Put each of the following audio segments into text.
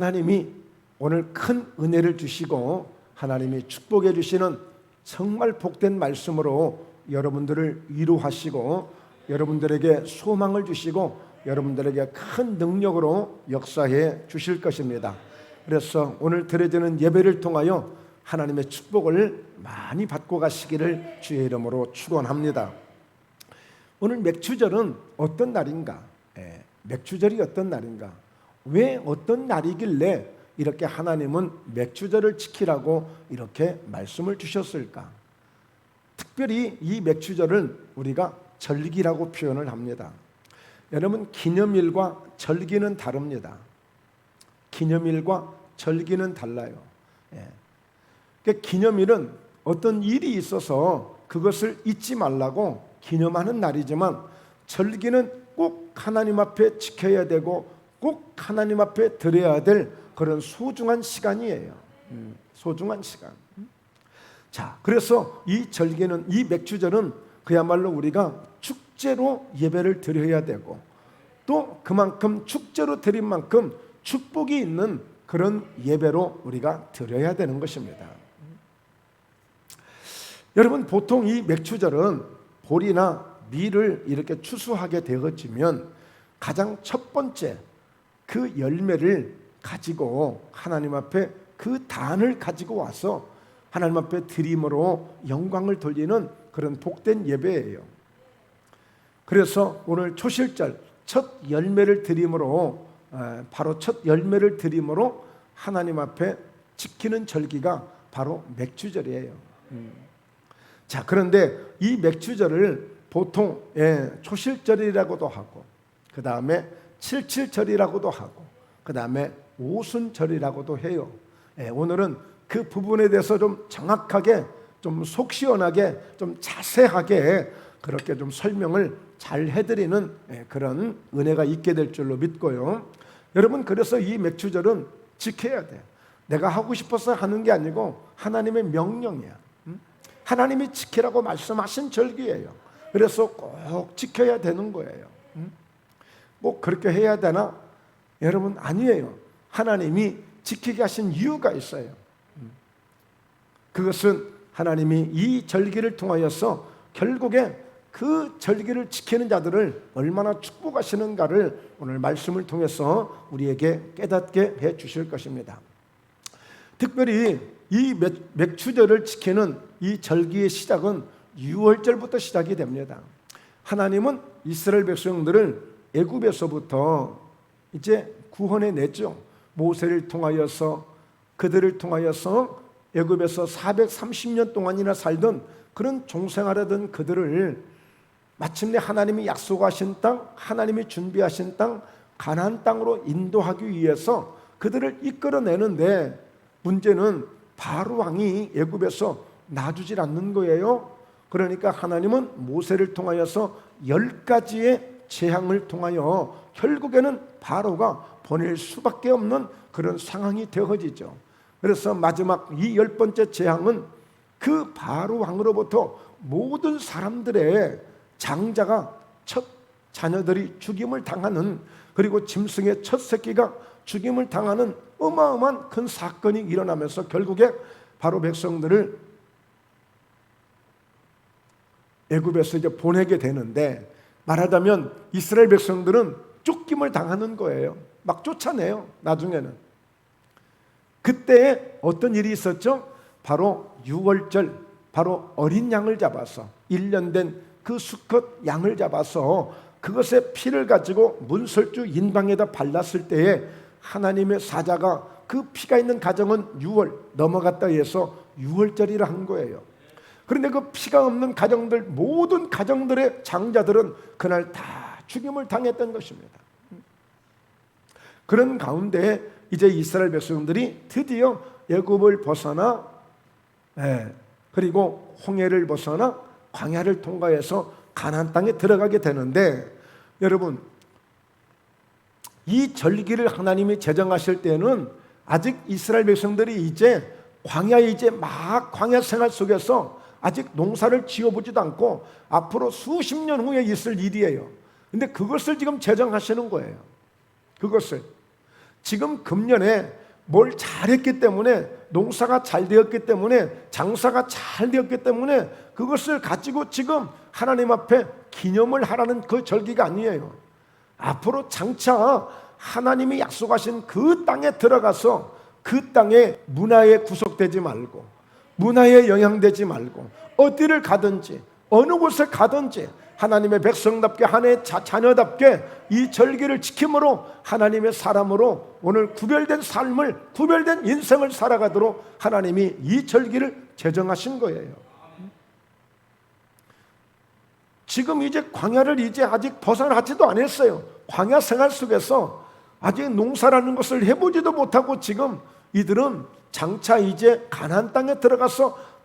하나님이 오늘 큰 은혜를 주시고 하나님이 축복해 주시는 정말 복된 말씀으로 여러분들을 위로하시고 여러분들에게 소망을 주시고 여러분들에게 큰 능력으로 역사해 주실 것입니다. 그래서 오늘 드려지는 예배를 통하여 하나님의 축복을 많이 받고 가시기를 주의 이름으로 축원합니다. 오늘 맥추절은 어떤 날인가? 맥추절이 어떤 날인가? 왜 어떤 날이길래 이렇게 하나님은 맥추절을 지키라고 이렇게 말씀을 주셨을까? 특별히 이 맥추절을 우리가 절기라고 표현을 합니다. 여러분, 기념일과 절기는 다릅니다. 기념일과 절기는 달라요. 그러니까 기념일은 어떤 일이 있어서 그것을 잊지 말라고 기념하는 날이지만, 절기는 꼭 하나님 앞에 지켜야 되고 꼭 하나님 앞에 드려야 될 그런 소중한 시간이에요. 소중한 시간. 자, 그래서 이 절기는, 이 맥추절은 그야말로 우리가 축제로 예배를 드려야 되고, 또 그만큼 축제로 드린 만큼 축복이 있는 그런 예배로 우리가 드려야 되는 것입니다. 여러분, 보통 이 맥추절은 보리나 밀을 이렇게 추수하게 되어지면 가장 첫 번째 그 열매를 가지고 하나님 앞에 그 단을 가지고 와서 하나님 앞에 드림으로 영광을 돌리는 그런 복된 예배예요. 그래서 오늘 초실절 첫 열매를 드림으로, 바로 첫 열매를 드림으로 하나님 앞에 지키는 절기가 바로 맥추절이에요. 자, 그런데 이 맥추절을 보통 초실절이라고도 하고, 그 다음에 칠칠절이라고도 하고, 그 다음에 오순절이라고도 해요. 오늘은 그 부분에 대해서 좀 정확하게, 좀 속 시원하게, 좀 자세하게 그렇게 좀 설명을 잘 해드리는 그런 은혜가 있게 될 줄로 믿고요. 여러분, 그래서 이 맥추절은 지켜야 돼. 내가 하고 싶어서 하는 게 아니고 하나님의 명령이야. 하나님이 지키라고 말씀하신 절기예요. 그래서 꼭 지켜야 되는 거예요. 뭐 그렇게 해야 되나? 여러분, 아니에요. 하나님이 지키게 하신 이유가 있어요. 그것은 하나님이 이 절기를 통하여서 결국에 그 절기를 지키는 자들을 얼마나 축복하시는가를 오늘 말씀을 통해서 우리에게 깨닫게 해 주실 것입니다. 특별히 이 맥추절을 지키는 이 절기의 시작은 유월절부터 시작이 됩니다. 하나님은 이스라엘 백성들을 애굽에서부터 이제 구원해 냈죠. 모세를 통하여서, 그들을 통하여서 애굽에서 430년 동안이나 살던 그런 종생활하던 그들을 마침내 하나님이 약속하신 땅, 하나님이 준비하신 땅, 가나안 땅으로 인도하기 위해서 그들을 이끌어내는데, 문제는 바로 왕이 애굽에서 놔주질 않는 거예요. 그러니까 하나님은 모세를 통하여서 10가지의 재앙을 통하여 결국에는 바로가 보낼 수밖에 없는 그런 상황이 되어지죠. 그래서 마지막 이 10번째 재앙은 그 바로 왕으로부터 모든 사람들의 장자가, 첫 자녀들이 죽임을 당하는, 그리고 짐승의 첫 새끼가 죽임을 당하는 어마어마한 큰 사건이 일어나면서 결국에 바로 백성들을 애굽에서 이제 보내게 되는데, 말하자면 이스라엘 백성들은 쫓김을 당하는 거예요. 막 쫓아내요. 나중에는 그때 어떤 일이 있었죠? 바로 유월절, 바로 어린 양을 잡아서 1년 된 그 수컷 양을 잡아서 그것의 피를 가지고 문설주 인방에다 발랐을 때에 하나님의 사자가 그 피가 있는 가정은 6월 넘어갔다 해서 유월절이라 한 거예요. 그런데 그 피가 없는 가정들, 모든 가정들의 장자들은 그날 다 죽임을 당했던 것입니다. 그런 가운데 이제 이스라엘 백성들이 드디어 애굽을 벗어나, 그리고 홍해를 벗어나 광야를 통과해서 가나안 땅에 들어가게 되는데, 여러분, 이 절기를 하나님이 제정하실 때는 아직 이스라엘 백성들이 이제 광야에 이제 막 광야 생활 속에서 아직 농사를 지어보지도 않고 앞으로 수십 년 후에 있을 일이에요. 근데 그것을 지금 제정하시는 거예요. 그것을. 지금 금년에 뭘 잘했기 때문에, 농사가 잘 되었기 때문에, 장사가 잘 되었기 때문에 그것을 가지고 지금 하나님 앞에 기념을 하라는 그 절기가 아니에요. 앞으로 장차 하나님이 약속하신 그 땅에 들어가서 그 땅에 문화에 구속되지 말고, 문화에 영향되지 말고, 어디를 가든지 어느 곳에 가든지 하나님의 백성답게, 하나님의 자녀답게 이 절기를 지킴으로 하나님의 사람으로 오늘 구별된 삶을, 구별된 인생을 살아가도록 하나님이 이 절기를 제정하신 거예요. 지금 이제 광야를 이제 아직 벗어나지도 않았어요. 광야 생활 속에서 아직 농사라는 것을 해보지도 못하고 지금 이들은 장차 이제 가나안 땅에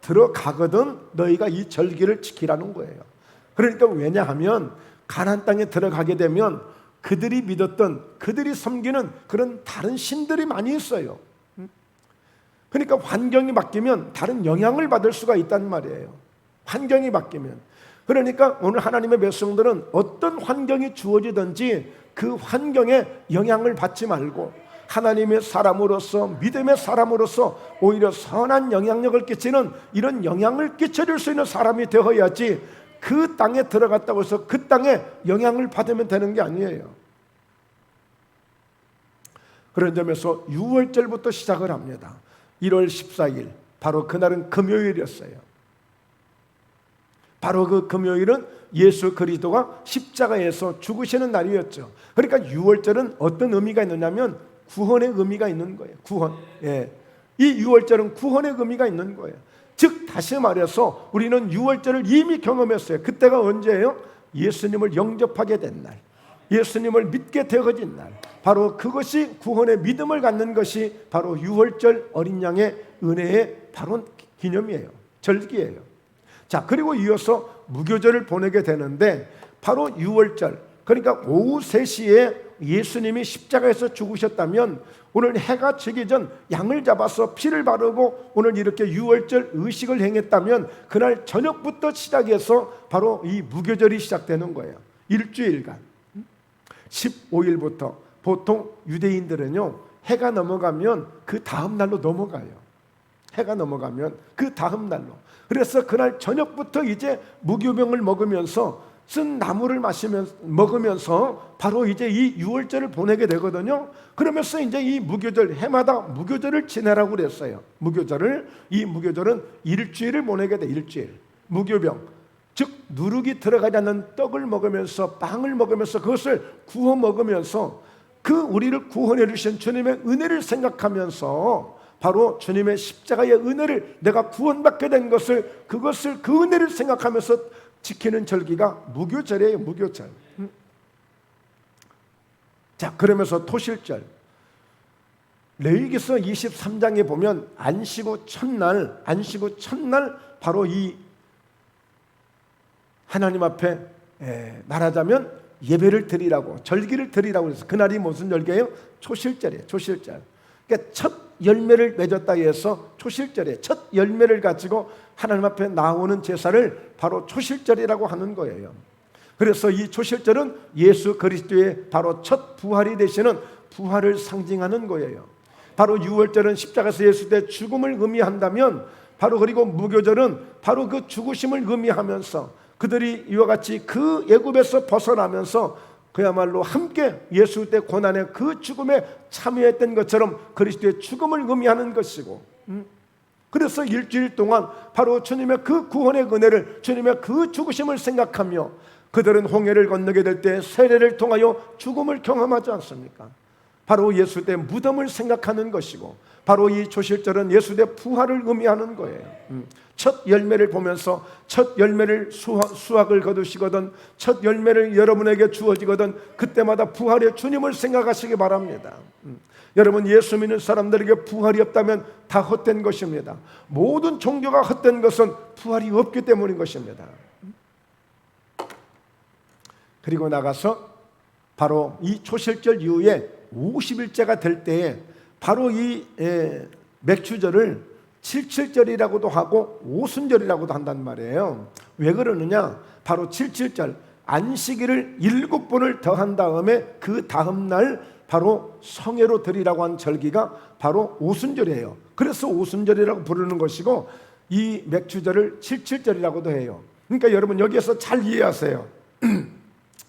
들어가거든 너희가 이 절기를 지키라는 거예요. 그러니까 왜냐하면 가나안 땅에 들어가게 되면 그들이 믿었던, 그들이 섬기는 그런 다른 신들이 많이 있어요. 그러니까 환경이 바뀌면 다른 영향을 받을 수가 있단 말이에요. 환경이 바뀌면. 그러니까 오늘 하나님의 백성들은 어떤 환경이 주어지든지 그 환경에 영향을 받지 말고 하나님의 사람으로서, 믿음의 사람으로서 오히려 선한 영향력을 끼치는, 이런 영향을 끼쳐줄 수 있는 사람이 되어야지 그 땅에 들어갔다고 해서 그 땅에 영향을 받으면 되는 게 아니에요. 그런 점에서 6월절부터 시작을 합니다. 1월 14일, 바로 그날은 금요일이었어요. 바로 그 금요일은 예수 그리스도가 십자가에서 죽으시는 날이었죠. 그러니까 6월절은 어떤 의미가 있느냐면 구원의 의미가 있는 거예요. 구원. 예. 이 6월절은 구원의 의미가 있는 거예요. 즉 다시 말해서 우리는 6월절을 이미 경험했어요. 그때가 언제예요? 예수님을 영접하게 된 날, 예수님을 믿게 되어진 날. 바로 그것이 구원의 믿음을 갖는 것이 바로 6월절 어린 양의 은혜의 바로 기념이에요. 절기예요. 자, 그리고 이어서 무교절을 보내게 되는데 바로 6월절, 그러니까 오후 3시에 예수님이 십자가에서 죽으셨다면 오늘 해가 지기 전 양을 잡아서 피를 바르고 오늘 이렇게 6월절 의식을 행했다면 그날 저녁부터 시작해서 바로 이 무교절이 시작되는 거예요. 일주일간 15일부터 보통 유대인들은요 해가 넘어가면 그 다음 날로 넘어가요. 해가 넘어가면 그 다음 날로. 그래서 그날 저녁부터 이제 무교병을 먹으면서 쓴 나무를 먹으면서 바로 이제 이 6월절을 보내게 되거든요. 그러면서 이제 이 무교절, 해마다 무교절을 지내라고 그랬어요. 이 무교절은 일주일을 보내게 돼. 일주일. 무교병, 즉 누룩이 들어가지 않는 떡을 먹으면서, 빵을 먹으면서, 그것을 구워 먹으면서 그 우리를 구원해 주신 주님의 은혜를 생각하면서 바로 주님의 십자가의 은혜를, 내가 구원받게 된 것을, 그것을, 그 은혜를 생각하면서 지키는 절기가 무교절이에요. 무교절. 자, 그러면서 토실절, 레위기서 23장에 보면 안식 후 첫날 바로 이 하나님 앞에 말하자면 예배를 드리라고, 절기를 드리라고 해서 그날이 무슨 절기예요? 초실절이에요. 초실절. 그러니까 첫 열매를 맺었다 해서 초실절이에요. 첫 열매를 가지고 하나님 앞에 나오는 제사를 바로 초실절이라고 하는 거예요. 그래서 이 초실절은 예수 그리스도의 바로 첫 부활이 되시는 부활을 상징하는 거예요. 바로 6월절은 십자가에서 예수 때 죽음을 의미한다면 바로 그리고 무교절은 바로 그 죽으심을 의미하면서 그들이 이와 같이 그 애굽에서 벗어나면서 그야말로 함께 예수 때 고난의 그 죽음에 참여했던 것처럼 그리스도의 죽음을 의미하는 것이고, 그래서 일주일 동안 바로 주님의 그 구원의 은혜를, 주님의 그 죽으심을 생각하며 그들은 홍해를 건너게 될 때 세례를 통하여 죽음을 경험하지 않습니까? 바로 예수 때 무덤을 생각하는 것이고, 바로 이 초실절은 예수 때 부활을 의미하는 거예요. 첫 열매를 보면서 첫 열매를 수확을 거두시거든, 첫 열매를 여러분에게 주어지거든 그때마다 부활의 주님을 생각하시기 바랍니다. 여러분, 예수 믿는 사람들에게 부활이 없다면 다 헛된 것입니다. 모든 종교가 헛된 것은 부활이 없기 때문인 것입니다. 그리고 나가서 바로 이 초실절 이후에 50일째가 될 때에 바로 이 맥추절을 77절이라고도 하고 오순절이라고도 한단 말이에요. 왜 그러느냐? 바로 77절 안식일을 7번을 더한 다음에 그 다음 날 바로 성회로 드리라고 한 절기가 바로 오순절이에요. 그래서 오순절이라고 부르는 것이고 이 맥추절을 칠칠절이라고도 해요. 그러니까 여러분 여기에서 잘 이해하세요.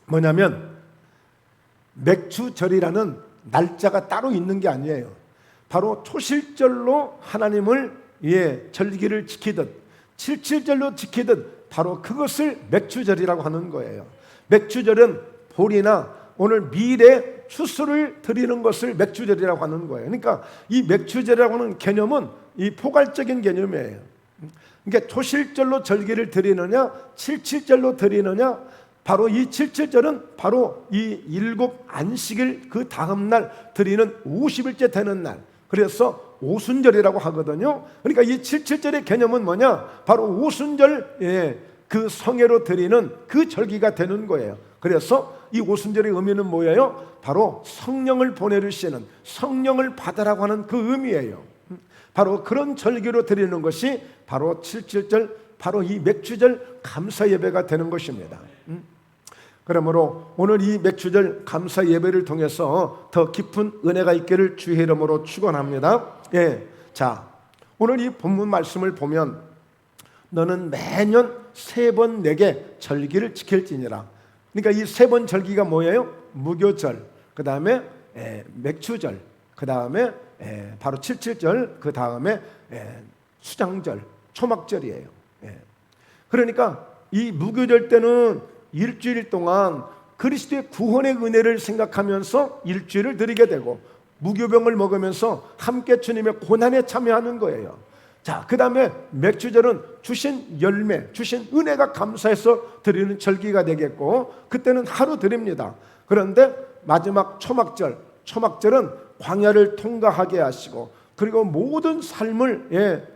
뭐냐면 맥추절이라는 날짜가 따로 있는 게 아니에요. 바로 초실절로 하나님을 절기를 지키듯 칠칠절로 지키듯 바로 그것을 맥추절이라고 하는 거예요. 맥추절은 볼이나 오늘 밀의 추수를 드리는 것을 맥추절이라고 하는 거예요. 그러니까 이 맥추절이라고 하는 개념은 이 포괄적인 개념이에요. 그러니까 초실절로 절기를 드리느냐 칠칠절로 드리느냐, 바로 이 칠칠절은 바로 이 일곱 안식일 그 다음날 드리는 50일째 되는 날, 그래서 오순절이라고 하거든요. 그러니까 이 칠칠절의 개념은 뭐냐, 바로 오순절 그 성회로 드리는 그 절기가 되는 거예요. 그래서 이 오순절의 의미는 뭐예요? 바로 성령을 보내주시는, 성령을 받으라고 하는 그 의미예요. 바로 그런 절기로 드리는 것이 바로 칠칠절, 바로 이 맥추절 감사 예배가 되는 것입니다. 그러므로 오늘 이 맥추절 감사 예배를 통해서 더 깊은 은혜가 있기를 주의 이름으로 축원합니다. 자, 오늘 이 본문 말씀을 보면 너는 매년 3번 내게 절기를 지킬지니라. 그러니까 이 3번 절기가 뭐예요? 무교절, 그 다음에 맥추절, 그 다음에 바로 칠칠절, 그 다음에 수장절, 초막절이에요. 그러니까 이 무교절 때는 일주일 동안 그리스도의 구원의 은혜를 생각하면서 일주일을 드리게 되고, 무교병을 먹으면서 함께 주님의 고난에 참여하는 거예요. 자, 그 다음에 맥추절은 주신 열매, 주신 은혜가 감사해서 드리는 절기가 되겠고, 그때는 하루 드립니다. 그런데 마지막 초막절은 광야를 통과하게 하시고, 그리고 모든 삶을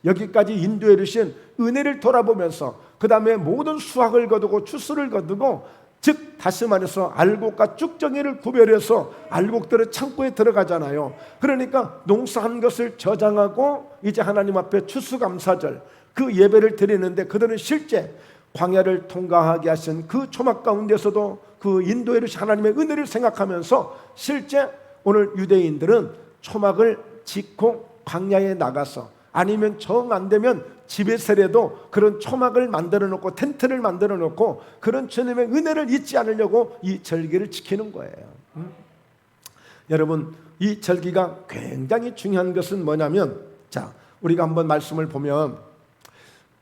여기까지 인도해 주신 은혜를 돌아보면서 그 다음에 모든 수확을 거두고 추수를 거두고, 즉 다시 말해서 알곡과 쭉정이를 구별해서 알곡들의 창고에 들어가잖아요. 그러니까 농사한 것을 저장하고 이제 하나님 앞에 추수감사절 그 예배를 드리는데, 그들은 실제 광야를 통과하게 하신 그 초막 가운데서도 그 인도해 주신 하나님의 은혜를 생각하면서 실제 오늘 유대인들은 초막을 짓고 광야에 나가서, 아니면 정 안 되면 집에서라도 그런 초막을 만들어 놓고 텐트를 만들어 놓고 그런 주님의 은혜를 잊지 않으려고 이 절기를 지키는 거예요. 여러분, 이 절기가 굉장히 중요한 것은 뭐냐면, 자, 우리가 한번 말씀을 보면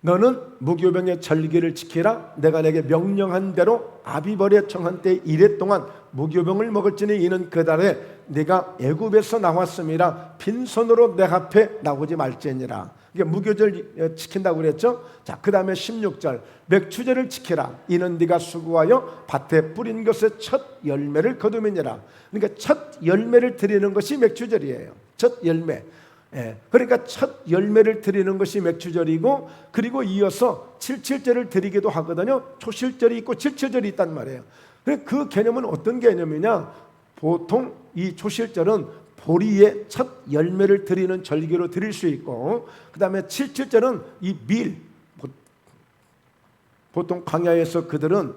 너는 무교병의 절기를 지키라. 내가 내게 명령한 대로 아비벌의 정한 때 이래 동안 무교병을 먹을지니 이는 그 달에 네가 애굽에서 나왔음이라 빈손으로 내 앞에 나오지 말지니라. 이게 무교절 지킨다고 그랬죠. 자, 그 다음에 16절 맥추절을 지키라. 이는 네가 수고하여 밭에 뿌린 것의 첫 열매를 거두면이라. 그러니까 첫 열매를 드리는 것이 맥추절이에요. 첫 열매. 그러니까 첫 열매를 드리는 것이 맥추절이고, 그리고 이어서 칠칠절을 드리기도 하거든요. 초실절이 있고 칠칠절이 있단 말이에요. 그 개념은 어떤 개념이냐, 보통 이 초실절은 보리의 첫 열매를 드리는 절기로 드릴 수 있고, 그 다음에 칠칠절은 이 밀, 보통 광야에서 그들은,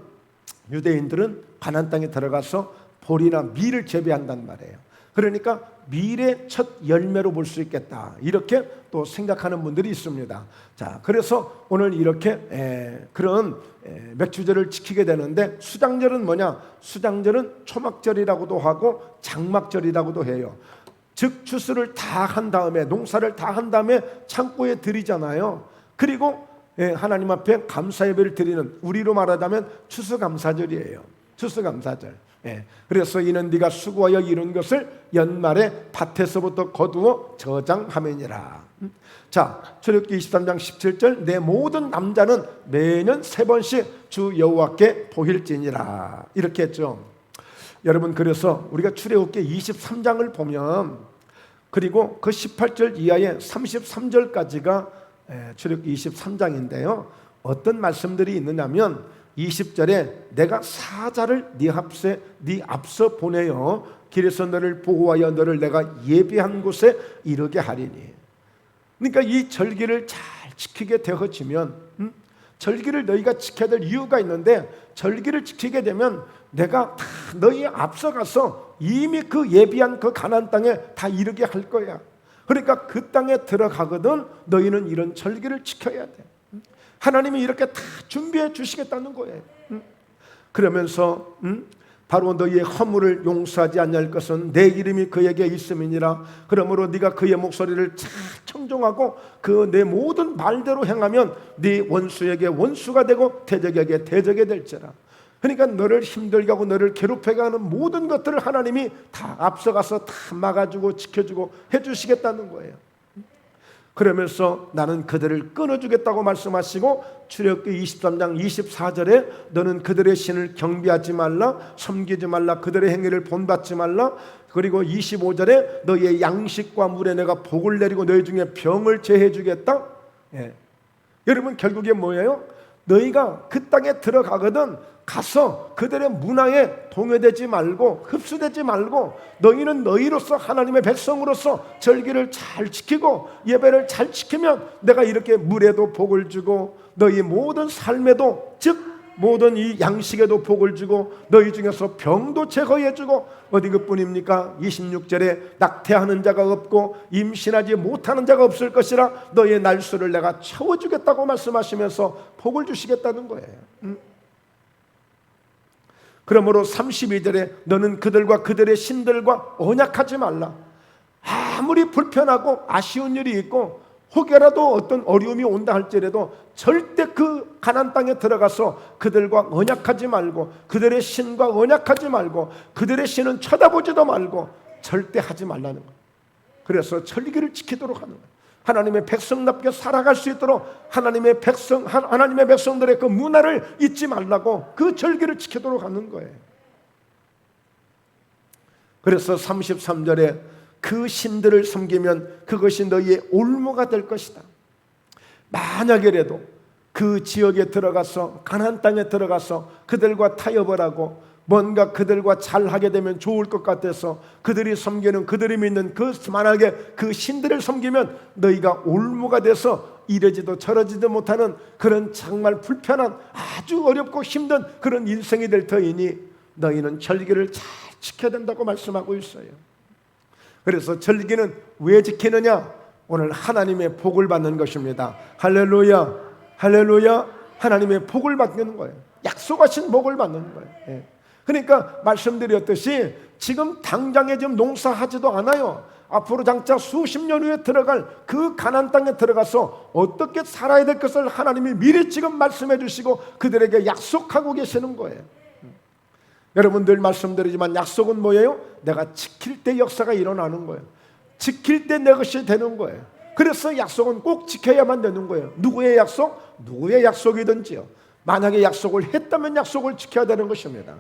유대인들은 가나안 땅에 들어가서 보리나 밀을 재배한단 말이에요. 그러니까 밀의 첫 열매로 볼 수 있겠다, 이렇게 또 생각하는 분들이 있습니다. 자, 그래서 오늘 이렇게 그런 맥추절을 지키게 되는데, 수장절은 뭐냐? 수장절은 초막절이라고도 하고 장막절이라고도 해요. 즉 추수를 다 한 다음에, 농사를 다 한 다음에 창고에 드리잖아요. 그리고 하나님 앞에 감사 예배를 드리는, 우리로 말하자면 추수감사절이에요. 추수감사절. 그래서 이는 네가 수고하여 이룬 것을 연말에 밭에서부터 거두어 저장하매니라. 자, 출애굽기 23장 17절 내 모든 남자는 매년 3번씩 주 여호와께 보일지니라, 이렇게 했죠. 여러분, 그래서 우리가 출애굽기 23장을 보면, 그리고 그 18절 이하의 33절까지가 출애굽기 23장인데요 어떤 말씀들이 있느냐면, 20절에 내가 사자를 네 앞서 보내어 길에서 너를 보호하여 너를 내가 예비한 곳에 이르게 하리니. 그러니까 이 절기를 잘 지키게 되어지면 절기를 너희가 지켜야 될 이유가 있는데, 절기를 지키게 되면 내가 다 너희에 앞서가서 이미 그 예비한 그 가나안 땅에 다 이르게 할 거야. 그러니까 그 땅에 들어가거든 너희는 이런 절기를 지켜야 돼. 하나님이 이렇게 다 준비해 주시겠다는 거예요. 그러면서 바로 너희의 허물을 용서하지 아니할 것은 내 이름이 그에게 있음이니라. 그러므로 네가 그의 목소리를 잘 청종하고 그 내 모든 말대로 행하면 네 원수에게 원수가 되고 대적에게 대적이 될지라. 그러니까 너를 힘들게 하고 너를 괴롭히게 하는 모든 것들을 하나님이 다 앞서가서 다 막아주고 지켜주고 해주시겠다는 거예요. 그러면서 나는 그들을 끊어주겠다고 말씀하시고, 출애굽기 23장 24절에 너는 그들의 신을 경배하지 말라, 섬기지 말라, 그들의 행위를 본받지 말라. 그리고 25절에 너희의 양식과 물에 내가 복을 내리고 너희 중에 병을 제해 주겠다. 여러분, 결국에 뭐예요? 너희가 그 땅에 들어가거든 가서 그들의 문화에 동요되지 말고 흡수되지 말고, 너희는 너희로서 하나님의 백성으로서 절기를 잘 지키고 예배를 잘 지키면 내가 이렇게 물에도 복을 주고 너희 모든 삶에도, 즉 모든 이 양식에도 복을 주고 너희 중에서 병도 제거해 주고, 어디 그뿐입니까? 26절에 낙태하는 자가 없고 임신하지 못하는 자가 없을 것이라 너희의 날수를 내가 채워주겠다고 말씀하시면서 복을 주시겠다는 거예요. 그러므로 32절에 너는 그들과 그들의 신들과 언약하지 말라. 아무리 불편하고 아쉬운 일이 있고 혹여라도 어떤 어려움이 온다 할지라도 절대 그 가나안 땅에 들어가서 그들과 언약하지 말고, 그들의 신과 언약하지 말고, 그들의 신은 쳐다보지도 말고 절대 하지 말라는 거예요. 그래서 절기를 지키도록 하는 거예요. 하나님의 백성답게 살아갈 수 있도록 하나님의 백성들의 그 문화를 잊지 말라고 그 절기를 지키도록 하는 거예요. 그래서 33절에 그 신들을 섬기면 그것이 너희의 올무가 될 것이다. 만약에라도 그 지역에 들어가서, 가나안 땅에 들어가서 그들과 타협을 하고 뭔가 그들과 잘하게 되면 좋을 것 같아서 그들이 섬기는, 그들이 믿는 만약에 그 신들을 섬기면 너희가 올무가 돼서 이러지도 저러지도 못하는 그런 정말 불편한, 아주 어렵고 힘든 그런 인생이 될 터이니 너희는 절기를 잘 지켜야 된다고 말씀하고 있어요. 그래서 절기는 왜 지키느냐? 오늘 하나님의 복을 받는 것입니다. 할렐루야, 할렐루야. 하나님의 복을 받는 거예요. 약속하신 복을 받는 거예요. 그러니까 말씀드렸듯이 지금 당장에 지금 농사하지도 않아요. 앞으로 장차 수십 년 후에 들어갈 그 가나안 땅에 들어가서 어떻게 살아야 될 것을 하나님이 미리 지금 말씀해 주시고 그들에게 약속하고 계시는 거예요. 여러분들 말씀드리지만 약속은 뭐예요? 내가 지킬 때 역사가 일어나는 거예요. 지킬 때 내 것이 되는 거예요. 그래서 약속은 꼭 지켜야만 되는 거예요. 누구의 약속? 누구의 약속이든지요. 만약에 약속을 했다면 약속을 지켜야 되는 것입니다.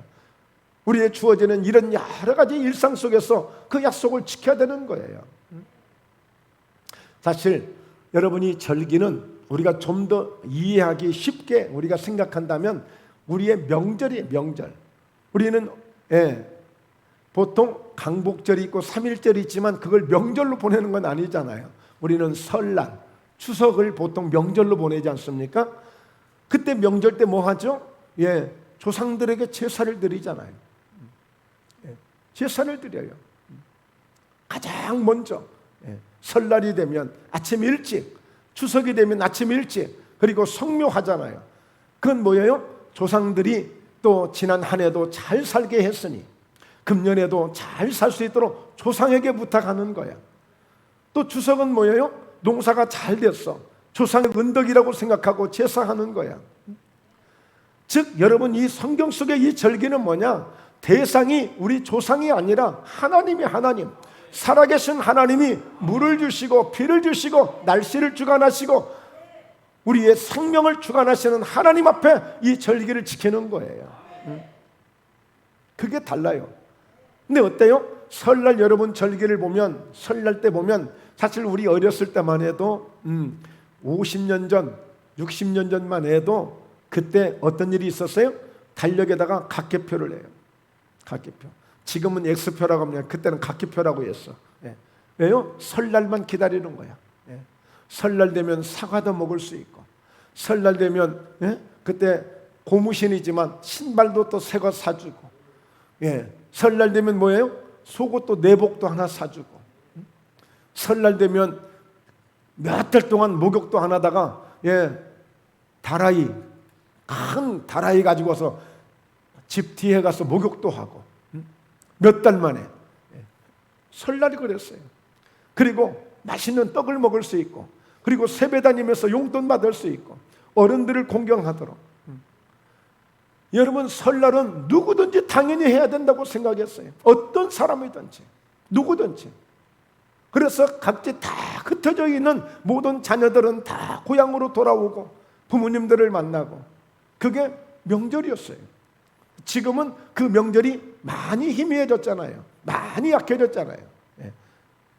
우리의 주어지는 이런 여러 가지 일상 속에서 그 약속을 지켜야 되는 거예요. 사실 여러분이 절기는 우리가 좀 더 이해하기 쉽게 우리가 생각한다면 우리의 명절이에요. 명절. 우리는 보통 강복절이 있고 3.1절이 있지만 그걸 명절로 보내는 건 아니잖아요. 우리는 설날, 추석을 보통 명절로 보내지 않습니까? 그때 명절 때 뭐 하죠? 조상들에게 제사를 드리잖아요. 제사를 드려요. 가장 먼저 설날이 되면 아침 일찍, 추석이 되면 아침 일찍, 그리고 성묘하잖아요. 그건 뭐예요? 조상들이 또 지난 한 해도 잘 살게 했으니 금년에도 잘 살 수 있도록 조상에게 부탁하는 거야. 또 추석은 뭐예요? 농사가 잘 됐어. 조상의 은덕이라고 생각하고 제사하는 거야. 즉 여러분, 이 성경 속의 이 절기는 뭐냐? 대상이 우리 조상이 아니라 하나님이, 하나님, 살아계신 하나님이 물을 주시고 비를 주시고 날씨를 주관하시고 우리의 생명을 주관하시는 하나님 앞에 이 절기를 지키는 거예요. 그게 달라요. 근데 어때요? 설날 여러분 절기를 보면, 설날 때 보면 사실 우리 어렸을 때만 해도 50년 전, 60년 전만 해도 그때 어떤 일이 있었어요? 달력에다가 각계표를 해요. 각계표. 지금은 X표라고 합니다. 그때는 각계표라고 했어. 왜요? 설날만 기다리는 거야. 설날 되면 사과도 먹을 수 있고, 설날 되면 그때 고무신이지만 신발도 또 새 거 사주고, 설날 되면 뭐예요? 속옷도 내복도 하나 사주고, 설날 되면 몇 달 동안 목욕도 안 하다가 다라이, 큰 다라이 가지고 와서 집 뒤에 가서 목욕도 하고, 몇 달 만에 설날이 그랬어요. 그리고 맛있는 떡을 먹을 수 있고, 그리고 세배 다니면서 용돈 받을 수 있고, 어른들을 공경하도록. 여러분, 설날은 누구든지 당연히 해야 된다고 생각했어요. 어떤 사람이든지, 누구든지. 그래서 각지 다 흩어져 있는 모든 자녀들은 다 고향으로 돌아오고 부모님들을 만나고, 그게 명절이었어요. 지금은 그 명절이 많이 희미해졌잖아요. 많이 약해졌잖아요.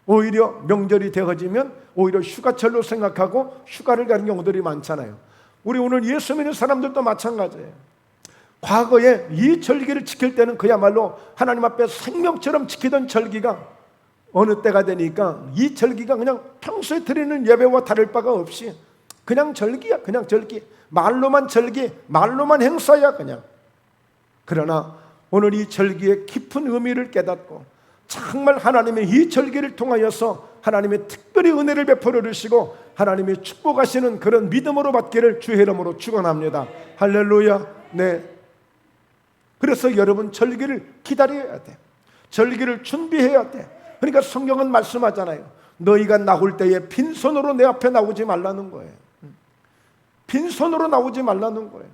오히려 명절이 되어지면 오히려 휴가철로 생각하고 휴가를 가는 경우들이 많잖아요. 우리 오늘 예수 믿는 사람들도 마찬가지예요. 과거에 이 절기를 지킬 때는 그야말로 하나님 앞에 생명처럼 지키던 절기가 어느 때가 되니까 이 절기가 그냥 평소에 드리는 예배와 다를 바가 없이 그냥 절기야. 그냥 절기. 말로만 절기, 말로만 행사야 그냥. 그러나 오늘 이 절기의 깊은 의미를 깨닫고 정말 하나님의 이 절기를 통하여서 하나님의 특별히 은혜를 베풀어 주시고 하나님의 축복하시는 그런 믿음으로 받기를 주의 이름으로 축원합니다. 할렐루야. 그래서 여러분, 절기를 기다려야 돼. 절기를 준비해야 돼. 그러니까 성경은 말씀하잖아요. 너희가 나올 때에 빈손으로 내 앞에 나오지 말라는 거예요. 빈손으로 나오지 말라는 거예요.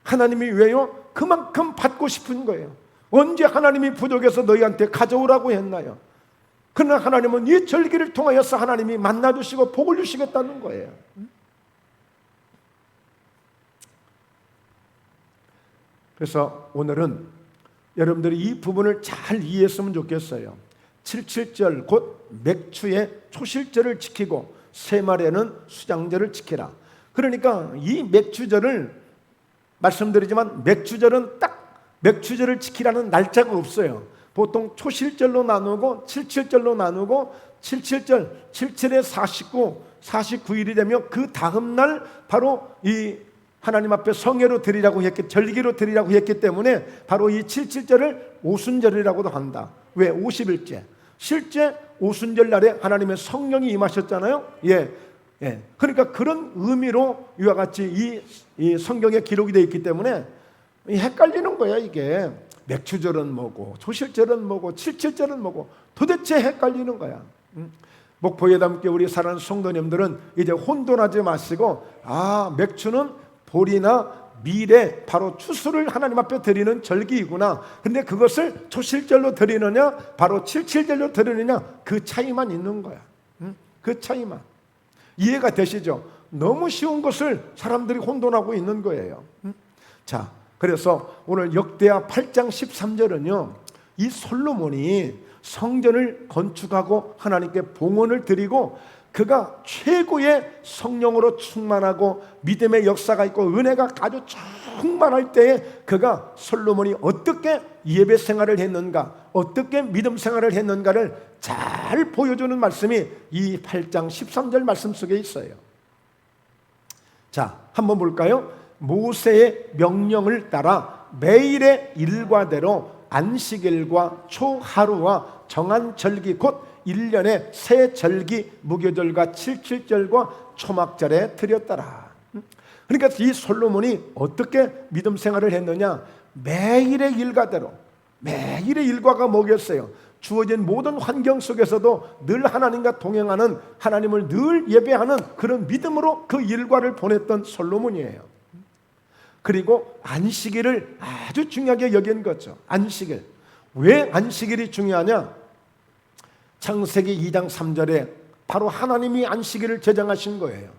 하나님이 왜요? 그만큼 받고 싶은 거예요. 언제 하나님이 부족해서 너희한테 가져오라고 했나요? 그러나 하나님은 이 절기를 통하여서 하나님이 만나주시고 복을 주시겠다는 거예요. 그래서 오늘은 여러분들이 이 부분을 잘 이해했으면 좋겠어요. 77절 곧 맥추의 초실절을 지키고 새말에는 수장절을 지키라. 그러니까 이 맥추절을 말씀드리지만 맥추절은 딱 맥추절을 지키라는 날짜가 없어요. 보통 초실절로 나누고 77절로 나누고 77절 77에 49, 49일이 되면 그 다음 날 바로 이 하나님 앞에 성회로 드리라고 했기, 절기로 드리라고 했기 때문에 바로 이 77절을 오순절이라고도 한다. 왜? 50일째. 실제 오순절 날에 하나님의 성령이 임하셨잖아요. 그러니까 그런 의미로 이와 같이 이 성경에 기록이 되어 있기 때문에 헷갈리는 거야. 이게 맥추절은 뭐고 초실절은 뭐고 77절은 뭐고 도대체 헷갈리는 거야. 목포에 함께 우리 사랑하는 성도님들은 이제 혼돈하지 마시고, 맥추는 보리나 밀에 바로 추수를 하나님 앞에 드리는 절기이구나. 근데 그것을 초실절로 드리느냐 바로 77절로 드리느냐, 그 차이만 있는 거야. 그 차이만. 이해가 되시죠? 너무 쉬운 것을 사람들이 혼돈하고 있는 거예요. 자, 그래서 오늘 역대하 8장 13절은요 이 솔로몬이 성전을 건축하고 하나님께 봉헌을 드리고 그가 최고의 성령으로 충만하고 믿음의 역사가 있고 은혜가 아주 충만할 때에 그가 솔로몬이 어떻게 예배 생활을 했는가, 어떻게 믿음 생활을 했는가를 잘 보여주는 말씀이 이 8장 13절 말씀 속에 있어요. 자, 한번 볼까요? 모세의 명령을 따라 매일의 일과대로 안식일과 초하루와 정한 절기 곧 1년에 새 절기 무교절과 77절과 초막절에 드렸더라. 그러니까 이 솔로몬이 어떻게 믿음 생활을 했느냐, 매일의 일과대로. 매일의 일과가 뭐겠어요? 주어진 모든 환경 속에서도 늘 하나님과 동행하는, 하나님을 늘 예배하는 그런 믿음으로 그 일과를 보냈던 솔로몬이에요. 그리고 안식일을 아주 중요하게 여긴 거죠. 안식일. 왜 안식일이 중요하냐? 창세기 2장 3절에 바로 하나님이 안식일을 제정하신 거예요.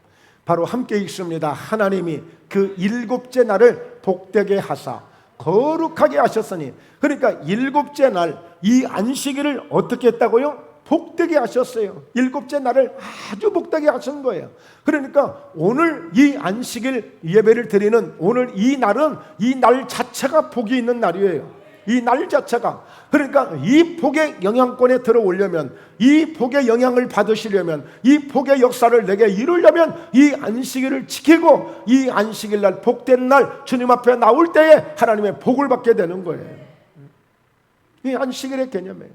바로 함께 읽습니다. 하나님이 그 일곱째 날을 복되게 하사 거룩하게 하셨으니, 그러니까 일곱째 날 이 안식일을 어떻게 했다고요? 복되게 하셨어요. 일곱째 날을 아주 복되게 하신 거예요. 그러니까 오늘 이 안식일 예배를 드리는 오늘 이 날은 이 날 자체가 복이 있는 날이에요. 이 날 자체가. 그러니까 이 복의 영향권에 들어오려면, 이 복의 영향을 받으시려면, 이 복의 역사를 내게 이루려면 이 안식일을 지키고 이 안식일 날, 복된 날 주님 앞에 나올 때에 하나님의 복을 받게 되는 거예요. 이 안식일의 개념이에요.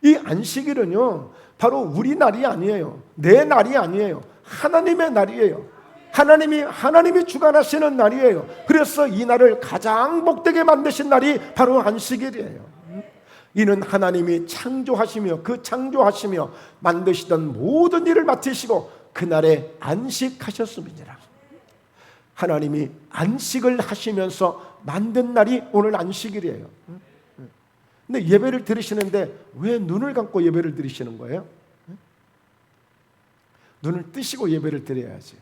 이 안식일은요, 바로 우리 날이 아니에요. 내 날이 아니에요. 하나님의 날이에요. 하나님이 주관하시는 날이에요. 그래서 이 날을 가장 복되게 만드신 날이 바로 안식일이에요. 이는 하나님이 창조하시며 그 창조하시며 만드시던 모든 일을 맡으시고 그날에 안식하셨음이니라. 하나님이 안식을 하시면서 만든 날이 오늘 안식일이에요. 근데 예배를 드리시는데 왜 눈을 감고 예배를 드리시는 거예요? 눈을 뜨시고 예배를 드려야지.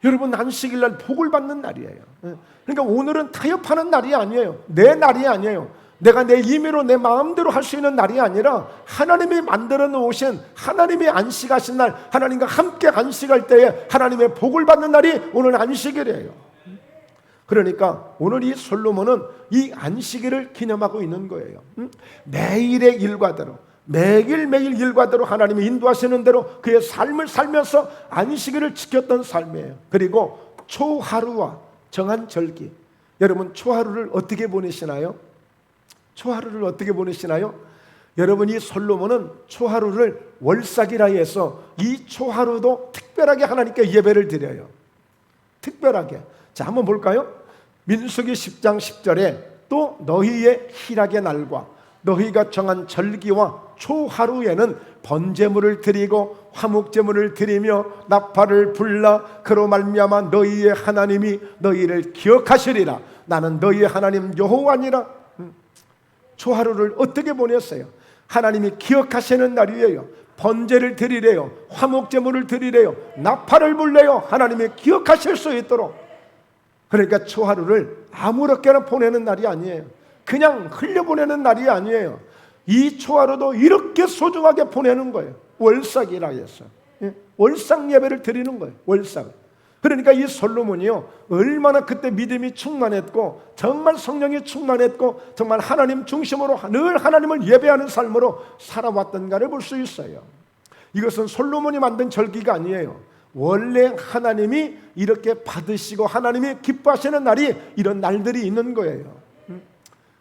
여러분, 안식일 날 복을 받는 날이에요. 그러니까 오늘은 타협하는 날이 아니에요. 내 날이 아니에요. 내가 내 임의로 내 마음대로 할 수 있는 날이 아니라 하나님이 만들어 놓으신, 하나님이 안식하신 날, 하나님과 함께 안식할 때에 하나님의 복을 받는 날이 오늘 안식일이에요. 그러니까 오늘 이 솔로몬은 이 안식일을 기념하고 있는 거예요. 매일의 일과대로, 매일매일 일과대로 하나님이 인도하시는 대로 그의 삶을 살면서 안식일을 지켰던 삶이에요. 그리고 초하루와 정한 절기. 여러분, 초하루를 어떻게 보내시나요? 초하루를 어떻게 보내시나요? 여러분, 이 솔로몬은 초하루를 월삭이라 해서 이 초하루도 특별하게 하나님께 예배를 드려요. 특별하게. 자, 한번 볼까요? 민수기 10장 10절에 또 너희의 희락의 날과 너희가 정한 절기와 초하루에는 번제물을 드리고 화목제물을 드리며 나팔을 불라 그로 말미암아 너희의 하나님이 너희를 기억하시리라. 나는 너희의 하나님 여호와니라. 초하루를 어떻게 보냈어요? 하나님이 기억하시는 날이에요. 번제를 드리래요. 화목제물을 드리래요. 나팔을 불래요. 하나님이 기억하실 수 있도록. 그러니까 초하루를 아무렇게나 보내는 날이 아니에요. 그냥 흘려보내는 날이 아니에요. 이 초하루도 이렇게 소중하게 보내는 거예요. 월삭이라 해서 월삭 예배를 드리는 거예요. 월삭. 그러니까 이 솔로몬이요, 얼마나 그때 믿음이 충만했고 정말 성령이 충만했고 정말 하나님 중심으로 늘 하나님을 예배하는 삶으로 살아왔던가를 볼 수 있어요. 이것은 솔로몬이 만든 절기가 아니에요. 원래 하나님이 이렇게 받으시고 하나님이 기뻐하시는 날이 이런 날들이 있는 거예요.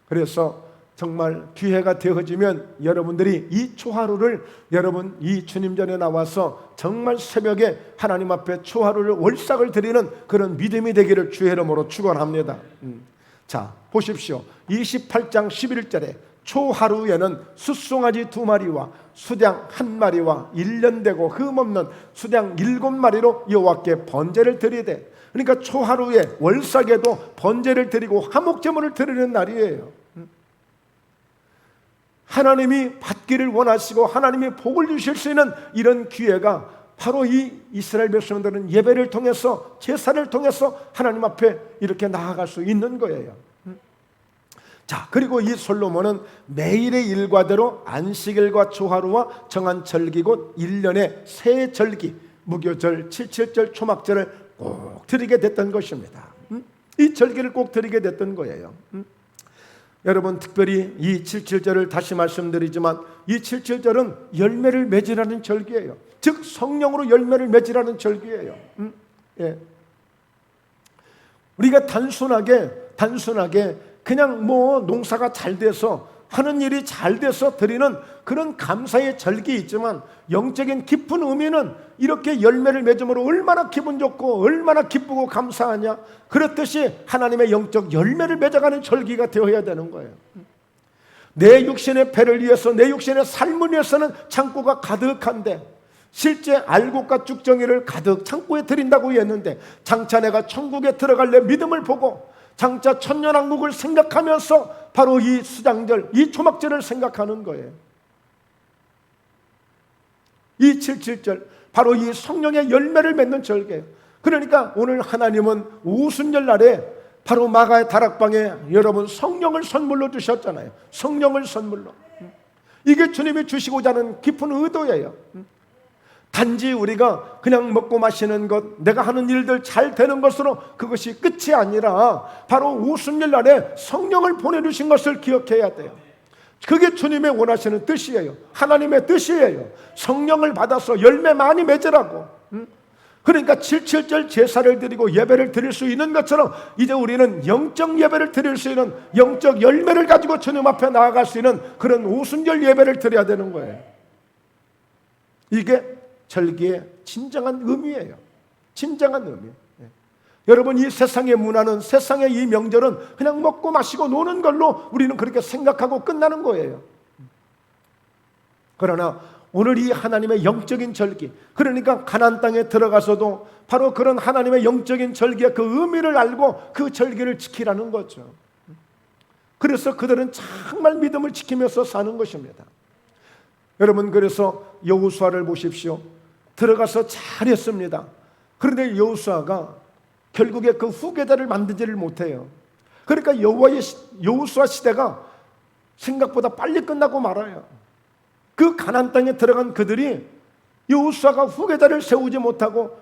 그래서 정말 기회가 되어지면 여러분들이 이 초하루를 여러분 이 주님 전에 나와서 정말 새벽에 하나님 앞에 초하루를 월삭을 드리는 그런 믿음이 되기를 주의 이름으로 축원합니다. 자, 보십시오. 28장 11절에 초하루에는 숫송아지 2마리와 수양 1마리와 1년 되고 흠없는 수양 7마리로 여호와께 번제를 드리되, 그러니까 초하루에 월삭에도 번제를 드리고 화목제물을 드리는 날이에요. 하나님이 받기를 원하시고 하나님이 복을 주실 수 있는 이런 기회가 바로 이 이스라엘 백성들은 예배를 통해서, 제사를 통해서 하나님 앞에 이렇게 나아갈 수 있는 거예요. 자, 그리고 이 솔로몬은 매일의 일과대로 안식일과 초하루와 정한 절기 곧 1년의 새 절기, 무교절, 칠칠절, 초막절을 꼭 드리게 됐던 것입니다. 이 절기를 꼭 드리게 됐던 거예요. 여러분, 특별히 이 칠칠절을 다시 말씀드리지만 이 칠칠절은 열매를 맺으라는 절기예요. 즉 성령으로 열매를 맺으라는 절기예요. 예. 우리가 단순하게 그냥 뭐 농사가 잘 돼서 하는 일이 잘 돼서 드리는 그런 감사의 절기 있지만 영적인 깊은 의미는 이렇게 열매를 맺음으로 얼마나 기분 좋고 얼마나 기쁘고 감사하냐, 그렇듯이 하나님의 영적 열매를 맺어가는 절기가 되어야 되는 거예요. 내 육신의 배를 위해서, 내 육신의 삶을 위해서는 창고가 가득한데 실제 알곡과 쭉정이를 가득 창고에 드린다고 했는데 장차 내가 천국에 들어갈래 믿음을 보고 장차 천년왕국을 생각하면서 바로 이 수장절, 이 초막절을 생각하는 거예요. 이 칠칠절, 바로 이 성령의 열매를 맺는 절기예요. 그러니까 오늘 하나님은 오순절 날에 바로 마가의 다락방에 여러분 성령을 선물로 주셨잖아요. 성령을 선물로. 이게 주님이 주시고자 하는 깊은 의도예요. 단지 우리가 그냥 먹고 마시는 것, 내가 하는 일들 잘 되는 것으로 그것이 끝이 아니라 바로 오순절 날에 성령을 보내주신 것을 기억해야 돼요. 그게 주님의 원하시는 뜻이에요. 하나님의 뜻이에요. 성령을 받아서 열매 많이 맺으라고. 그러니까 7.7절 제사를 드리고 예배를 드릴 수 있는 것처럼 이제 우리는 영적 예배를 드릴 수 있는, 영적 열매를 가지고 주님 앞에 나아갈 수 있는 그런 오순절 예배를 드려야 되는 거예요. 이게 절기의 진정한 의미예요. 진정한 의미. 여러분, 이 세상의 문화는, 세상의 이 명절은 그냥 먹고 마시고 노는 걸로 우리는 그렇게 생각하고 끝나는 거예요. 그러나 오늘 이 하나님의 영적인 절기, 그러니까 가나안 땅에 들어가서도 바로 그런 하나님의 영적인 절기의 그 의미를 알고 그 절기를 지키라는 거죠. 그래서 그들은 정말 믿음을 지키면서 사는 것입니다. 여러분, 그래서 여호수아를 보십시오. 들어가서 잘했습니다. 그런데 여호수아가 결국에 그 후계자를 만들지를 못해요. 그러니까 여호수아 시대가 생각보다 빨리 끝나고 말아요. 그 가나안 땅에 들어간 그들이 여호수아가 후계자를 세우지 못하고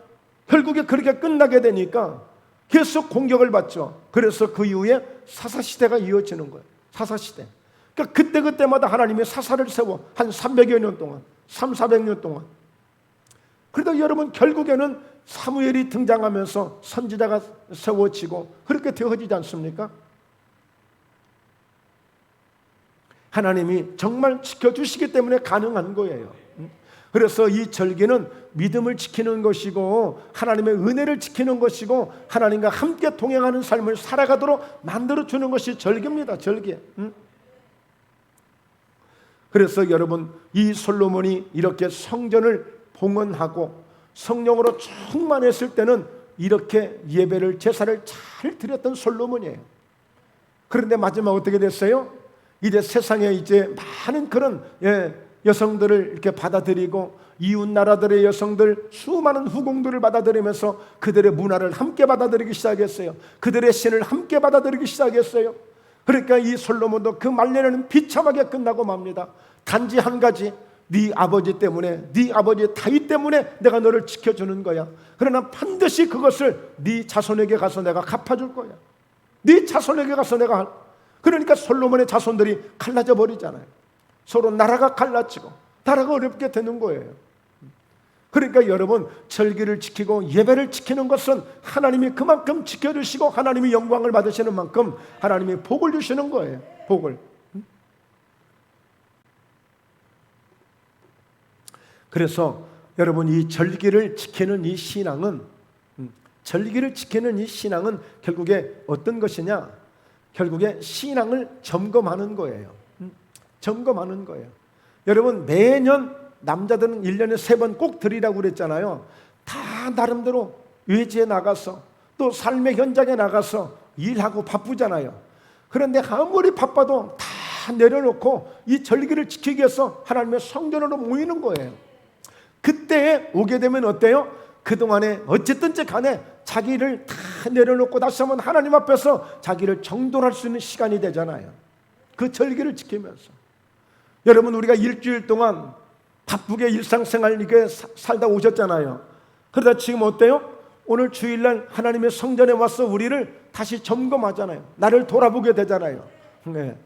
결국에 그렇게 끝나게 되니까 계속 공격을 받죠. 그래서 그 이후에 사사시대가 이어지는 거예요. 사사시대. 그러니까 그때마다 하나님이 사사를 세워 한 300여 년 동안, 400년 동안. 그러다 여러분, 결국에는 사무엘이 등장하면서 선지자가 세워지고 그렇게 되어지지 않습니까? 하나님이 정말 지켜주시기 때문에 가능한 거예요. 그래서 이 절기는 믿음을 지키는 것이고 하나님의 은혜를 지키는 것이고 하나님과 함께 동행하는 삶을 살아가도록 만들어주는 것이 절기입니다. 절기. 그래서 여러분, 이 솔로몬이 이렇게 성전을 봉헌하고 성령으로 충만했을 때는 이렇게 예배를, 제사를 잘 드렸던 솔로몬이에요. 그런데 마지막 어떻게 됐어요? 이제 세상에 이제 많은 그런 여성들을 이렇게 받아들이고 이웃 나라들의 여성들, 수많은 후궁들을 받아들이면서 그들의 문화를 함께 받아들이기 시작했어요. 그들의 신을 함께 받아들이기 시작했어요. 그러니까 이 솔로몬도 그 말년에는 비참하게 끝나고 맙니다. 단지 한 가지, 네 아버지 때문에, 네 아버지 다윗 때문에 내가 너를 지켜주는 거야. 그러나 반드시 그것을 네 자손에게 가서 내가 갚아줄 거야. 네 자손에게 가서 내가. 그러니까 솔로몬의 자손들이 갈라져 버리잖아요. 서로 나라가 갈라지고 나라가 어렵게 되는 거예요. 그러니까 여러분, 절기를 지키고 예배를 지키는 것은 하나님이 그만큼 지켜주시고 하나님이 영광을 받으시는 만큼 하나님이 복을 주시는 거예요. 복을. 그래서 여러분, 이 절기를 지키는 이 신앙은, 절기를 지키는 이 신앙은 결국에 어떤 것이냐? 결국에 신앙을 점검하는 거예요. 점검하는 거예요. 여러분, 매년 남자들은 1년에 3번 꼭 드리라고 그랬잖아요. 다 나름대로 외지에 나가서 또 삶의 현장에 나가서 일하고 바쁘잖아요. 그런데 아무리 바빠도 다 내려놓고 이 절기를 지키기 위해서 하나님의 성전으로 모이는 거예요. 그때 오게 되면 어때요? 그동안에 어쨌든지 간에 자기를 다 내려놓고 다시 한번 하나님 앞에서 자기를 정돈할 수 있는 시간이 되잖아요. 그 절기를 지키면서. 여러분, 우리가 일주일 동안 바쁘게 일상생활 이렇게 살다 오셨잖아요. 그러다 지금 어때요? 오늘 주일날 하나님의 성전에 와서 우리를 다시 점검하잖아요. 나를 돌아보게 되잖아요. 네.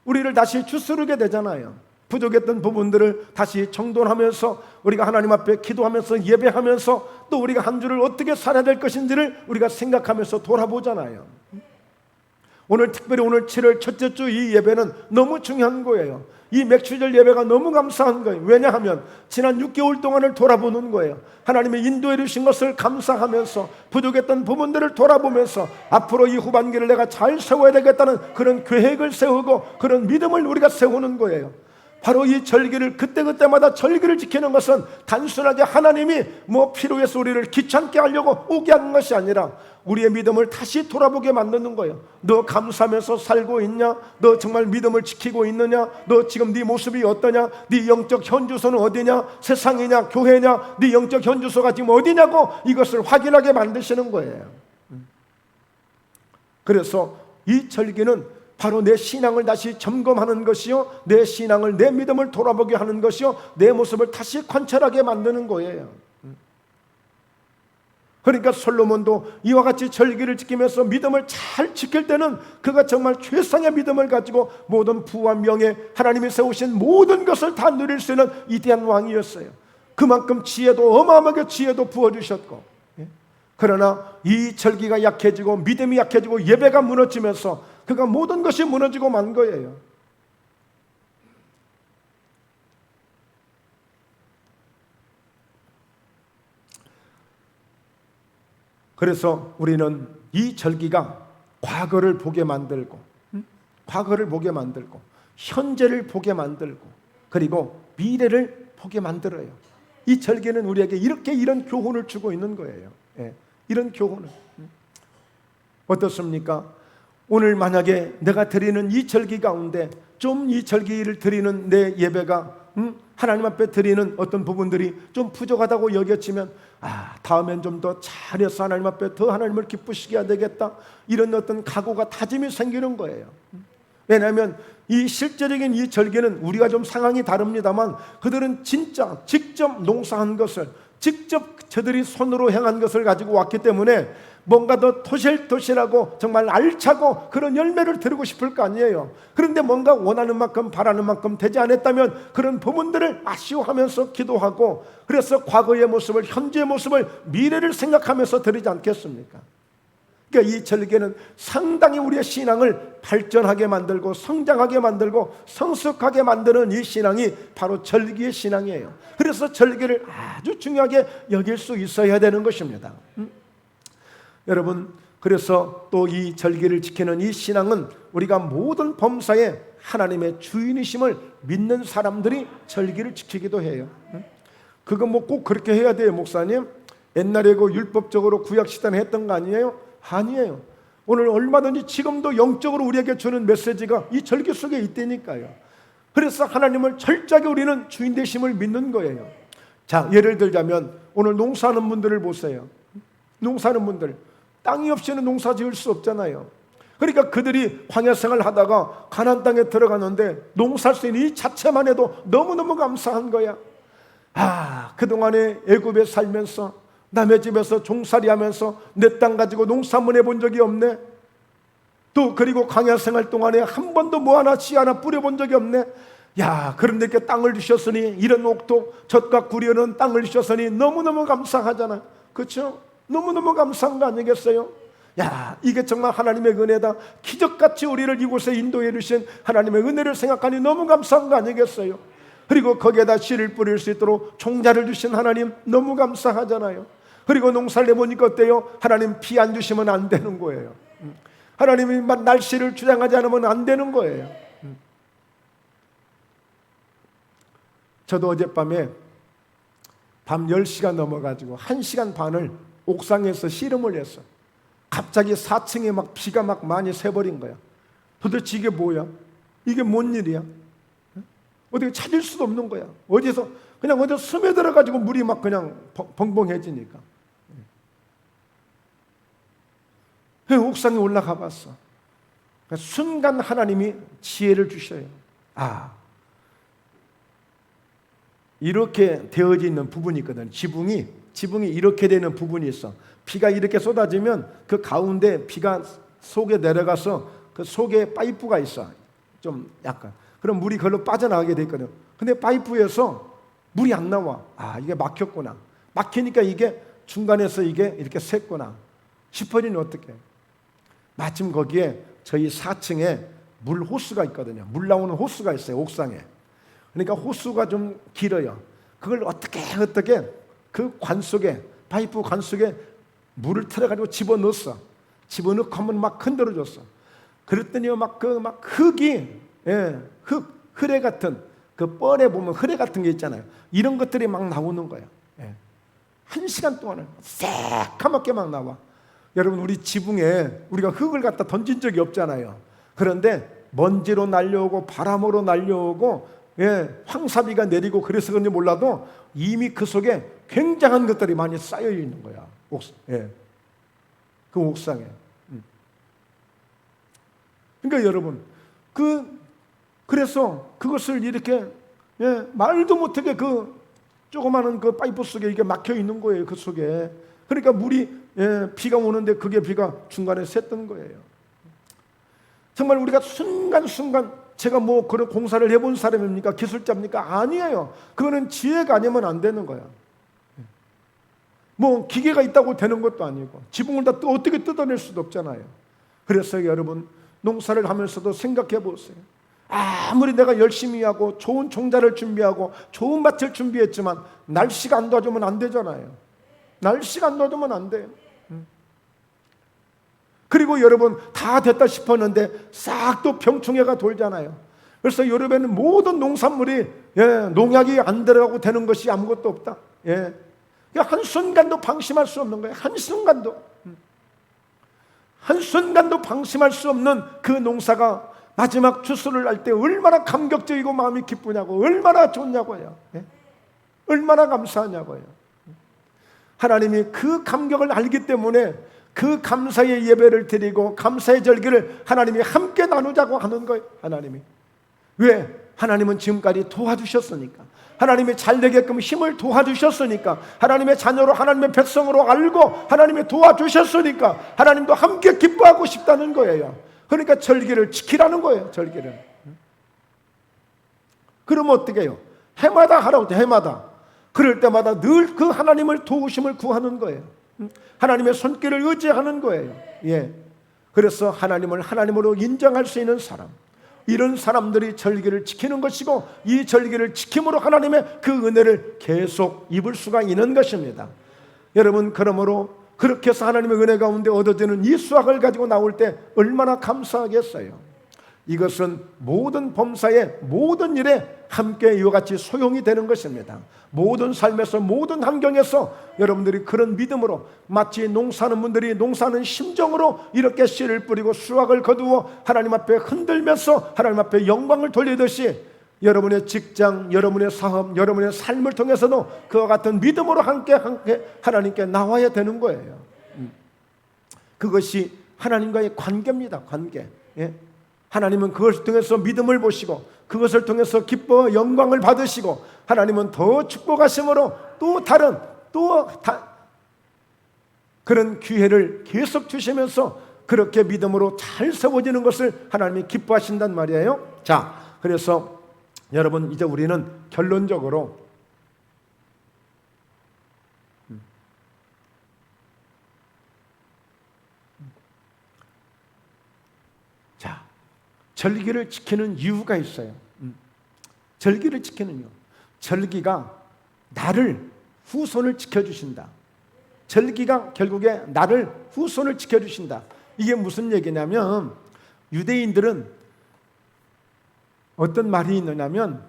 우리를 다시 추스르게 되잖아요. 부족했던 부분들을 다시 정돈하면서 우리가 하나님 앞에 기도하면서 예배하면서 또 우리가 한 주를 어떻게 살아야 될 것인지를 우리가 생각하면서 돌아보잖아요. 오늘 특별히 오늘 7월 첫째 주 이 예배는 너무 중요한 거예요. 이 맥추절 예배가 너무 감사한 거예요. 왜냐하면 지난 6개월 동안을 돌아보는 거예요. 하나님의 인도해 주신 것을 감사하면서 부족했던 부분들을 돌아보면서 앞으로 이 후반기를 내가 잘 세워야 되겠다는 그런 계획을 세우고 그런 믿음을 우리가 세우는 거예요. 바로 이 절기를 그때그때마다 절기를 지키는 것은 단순하게 하나님이 뭐 필요해서 우리를 귀찮게 하려고 오게 하는 것이 아니라 우리의 믿음을 다시 돌아보게 만드는 거예요. 너 감사하면서 살고 있냐? 너 정말 믿음을 지키고 있느냐? 너 지금 네 모습이 어떠냐? 네 영적 현주소는 어디냐? 세상이냐? 교회냐? 네 영적 현주소가 지금 어디냐고 이것을 확인하게 만드시는 거예요. 그래서 이 절기는 바로 내 신앙을 다시 점검하는 것이요, 내 신앙을, 내 믿음을 돌아보게 하는 것이요, 내 모습을 다시 관찰하게 만드는 거예요. 그러니까 솔로몬도 이와 같이 절기를 지키면서 믿음을 잘 지킬 때는 그가 정말 최상의 믿음을 가지고 모든 부와 명예, 하나님이 세우신 모든 것을 다 누릴 수 있는 위대한 왕이었어요. 그만큼 지혜도, 어마어마하게 지혜도 부어주셨고, 그러나 이 절기가 약해지고 믿음이 약해지고 예배가 무너지면서 그가 모든 것이 무너지고 만 거예요. 그래서 우리는 이 절기가 과거를 보게 만들고, 과거를 보게 만들고, 현재를 보게 만들고, 그리고 미래를 보게 만들어요. 이 절기는 우리에게 이런 교훈을 주고 있는 거예요. 이런 교훈을. 어떻습니까? 오늘 만약에 내가 드리는 이 절기 가운데 좀 이 절기를 드리는 내 예배가 하나님 앞에 드리는 어떤 부분들이 좀 부족하다고 여겨지면, 다음엔 좀 더 잘해서 하나님 앞에 더 하나님을 기쁘시게 해야 되겠다, 이런 어떤 각오가, 다짐이 생기는 거예요. 왜냐하면 이 실제적인 이 절기는 우리가 좀 상황이 다릅니다만 그들은 진짜 직접 농사한 것을, 직접 저들이 손으로 행한 것을 가지고 왔기 때문에 뭔가 더 토실토실하고 정말 알차고 그런 열매를 드리고 싶을 거 아니에요. 그런데 뭔가 원하는 만큼, 바라는 만큼 되지 않았다면 그런 부분들을 아쉬워하면서 기도하고, 그래서 과거의 모습을, 현재의 모습을, 미래를 생각하면서 드리지 않겠습니까? 그러니까 이 절기는 상당히 우리의 신앙을 발전하게 만들고 성장하게 만들고 성숙하게 만드는 이 신앙이 바로 절기의 신앙이에요. 그래서 절기를 아주 중요하게 여길 수 있어야 되는 것입니다. 여러분, 그래서 또 이 절기를 지키는 이 신앙은 우리가 모든 범사에 하나님의 주인이심을 믿는 사람들이 절기를 지키기도 해요. 그거 뭐 꼭 그렇게 해야 돼요, 목사님? 옛날에 그 율법적으로 구약시대는 했던 거 아니에요? 아니에요. 오늘 얼마든지 지금도 영적으로 우리에게 주는 메시지가 이 절기 속에 있다니까요. 그래서 하나님을 철저하게 우리는 주인 되심을 믿는 거예요. 자, 예를 들자면 오늘 농사하는 분들을 보세요. 농사하는 분들, 땅이 없이는 농사 지을 수 없잖아요. 그러니까 그들이 광야 생활을 하다가 가나안 땅에 들어가는데 농사할 수 있는 이 자체만 해도 너무너무 감사한 거야. 그동안에 애굽에 살면서 남의 집에서 종살이하면서 내 땅 가지고 농사 한번 해본 적이 없네. 또 그리고 광야 생활 동안에 한 번도 뭐 하나 씨 하나 뿌려본 적이 없네. 그런데 이렇게 땅을 주셨으니, 이런 옥토 젖과 구려는 땅을 주셨으니 너무너무 감사하잖아. 그렇죠? 너무너무 감사한 거 아니겠어요? 이게 정말 하나님의 은혜다. 기적같이 우리를 이곳에 인도해 주신 하나님의 은혜를 생각하니 너무 감사한 거 아니겠어요? 그리고 거기에다 씨를 뿌릴 수 있도록 종자를 주신 하나님 너무 감사하잖아요. 그리고 농사를 해보니까 어때요? 하나님 비 안 주시면 안 되는 거예요. 하나님이 날씨를 주장하지 않으면 안 되는 거예요. 저도 어젯밤에 밤 10시가 넘어가지고 1시간 반을 옥상에서 씨름을 했어. 갑자기 4층에 막 비가 막 많이 새버린 거야. 도대체 이게 뭐야? 이게 뭔 일이야? 어떻게 찾을 수도 없는 거야. 어디서 스며들어가지고 물이 막 그냥 벙벙해지니까. 옥상에 올라가 봤어. 순간 하나님이 지혜를 주셔요. 이렇게 되어져 있는 부분이 있거든. 지붕이 이렇게 되는 부분이 있어. 비가 이렇게 쏟아지면 그 가운데 비가 속에 내려가서 그 속에 파이프가 있어. 좀 약간. 그럼 물이 그걸로 빠져나가게 돼 있거든. 근데 파이프에서 물이 안 나와. 이게 막혔구나. 막히니까 이게 중간에서 이게 이렇게 샜구나 싶어지니 어떡해. 마침 거기에 저희 4층에 물 호수가 있거든요. 물 나오는 호수가 있어요, 옥상에. 그러니까 호수가 좀 길어요. 그걸 어떻게 그 관 속에, 파이프 관 속에 물을 틀어가지고 집어넣었어. 집어넣고 한번 막 흔들어줬어. 그랬더니 막 흙이, 흐레 같은, 그 뻘에 보면 흐레 같은 게 있잖아요. 이런 것들이 막 나오는 거예요. 1시간 동안은 새까맣게 막 나와. 여러분, 우리 지붕에 우리가 흙을 갖다 던진 적이 없잖아요. 그런데 먼지로 날려오고 바람으로 날려오고 황사비가 내리고 그래서 그런지 몰라도 이미 그 속에 굉장한 것들이 많이 쌓여 있는 거야. 그 옥상에. 그러니까 여러분, 그래서 그것을 이렇게 말도 못하게 그 조그마한 그 파이프 속에 이게 막혀 있는 거예요. 그 속에. 그러니까 물이 비가 오는데 그게 비가 중간에 샜던 거예요. 정말 우리가 순간순간, 제가 뭐 그런 공사를 해본 사람입니까? 기술자입니까? 아니에요. 그거는 지혜가 아니면 안 되는 거야. 뭐 기계가 있다고 되는 것도 아니고 지붕을 다 어떻게 뜯어낼 수도 없잖아요. 그래서 여러분, 농사를 하면서도 생각해 보세요. 아무리 내가 열심히 하고 좋은 종자를 준비하고 좋은 밭을 준비했지만 날씨가 안 도와주면 안 되잖아요. 날씨가 안 도와주면 안 돼요. 그리고 여러분, 다 됐다 싶었는데 싹 또 병충해가 돌잖아요. 그래서 여름에는 모든 농산물이 농약이 안 들어가고 되는 것이 아무것도 없다. 한순간도 방심할 수 없는 거예요. 한순간도 방심할 수 없는 그 농사가 마지막 추수를 할 때 얼마나 감격적이고 마음이 기쁘냐고, 얼마나 좋냐고요. 얼마나 감사하냐고요. 하나님이 그 감격을 알기 때문에 그 감사의 예배를 드리고 감사의 절기를 하나님이 함께 나누자고 하는 거예요. 하나님이. 왜? 하나님은 지금까지 도와주셨으니까. 하나님이 잘 되게끔 힘을 도와주셨으니까. 하나님의 자녀로, 하나님의 백성으로 알고 하나님이 도와주셨으니까 하나님도 함께 기뻐하고 싶다는 거예요. 그러니까 절기를 지키라는 거예요. 절기를. 그러면 어떻게 해요? 해마다 하라고 해. 해마다. 그럴 때마다 늘 그 하나님을 도우심을 구하는 거예요. 하나님의 손길을 의지하는 거예요. 그래서 하나님을 하나님으로 인정할 수 있는 사람, 이런 사람들이 절기를 지키는 것이고, 이 절기를 지킴으로 하나님의 그 은혜를 계속 입을 수가 있는 것입니다. 여러분, 그러므로 그렇게 해서 하나님의 은혜 가운데 얻어지는 이 수확을 가지고 나올 때 얼마나 감사하겠어요. 이것은 모든 범사의 모든 일에 함께 이와 같이 소용이 되는 것입니다. 모든 삶에서, 모든 환경에서 여러분들이 그런 믿음으로, 마치 농사하는 분들이 농사하는 심정으로 이렇게 씨를 뿌리고 수확을 거두어 하나님 앞에 흔들면서 하나님 앞에 영광을 돌리듯이, 여러분의 직장, 여러분의 사업, 여러분의 삶을 통해서도 그와 같은 믿음으로 함께 하나님께 나와야 되는 거예요. 그것이 하나님과의 관계입니다. 관계. 하나님은 그것을 통해서 믿음을 보시고 그것을 통해서 기뻐 영광을 받으시고, 하나님은 더 축복하심으로 또 다른 그런 기회를 계속 주시면서 그렇게 믿음으로 잘 세워지는 것을 하나님이 기뻐하신단 말이에요. 자, 그래서 여러분, 이제 우리는 결론적으로 절기를 지키는 이유가 있어요. 절기를 지키는 이유. 절기가 나를, 후손을 지켜주신다. 절기가 결국에 나를, 후손을 지켜주신다. 이게 무슨 얘기냐면, 유대인들은 어떤 말이 있느냐면,